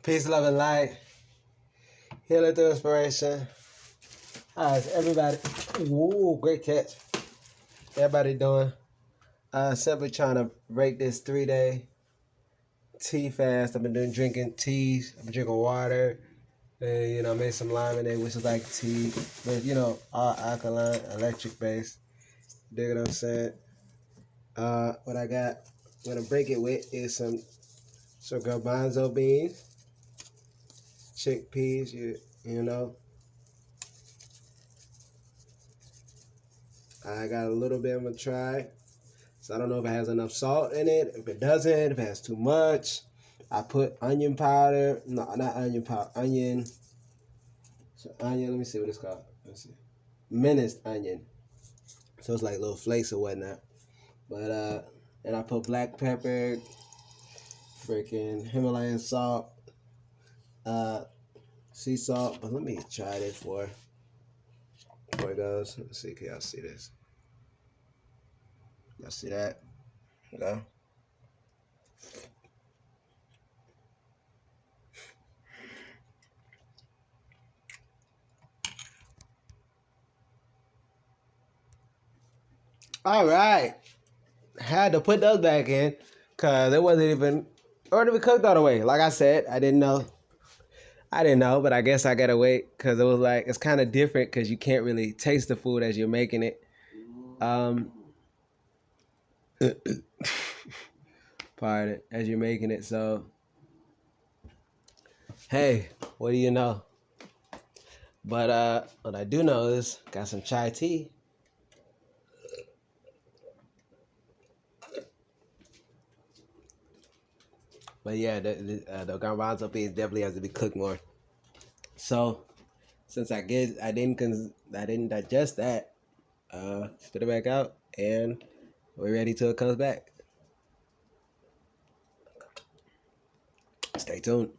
Peace, love, and light. Healing through inspiration. How's everybody? Woo, great catch. Everybody doing? Simply trying to break this 3-day tea fast. I've been drinking teas. I've been drinking water. And, made some lemonade, which is like tea. But, all alkaline, electric based. Dig what I'm saying? What I got, I'm going to break it with is some garbanzo beans. Chickpeas, you know. I got a little bit, I'm gonna try. So I don't know if it has enough salt in it. If it doesn't, if it has too much. I put onion powder. No, not onion powder. Onion. So onion, let me see what it's called. Let's see. Minced onion. So it's like little flakes or whatnot. But and I put black pepper, freaking Himalayan salt, sea salt. But let me try this before it goes. Let's see, can y'all see this? Y'all see that? Go. All right. Had to put those back in because it wasn't even cooked all the way. Like I said, I didn't know, but I guess I gotta wait because it was like, it's kind of different because you can't really taste the food as you're making it. Pardon, as you're making it. So, hey, what do you know? But what I do know is got some chai tea. But yeah, the garbanzo beans definitely has to be cooked more. So since I didn't digest that, spit it back out, and we're ready till it comes back. Stay tuned.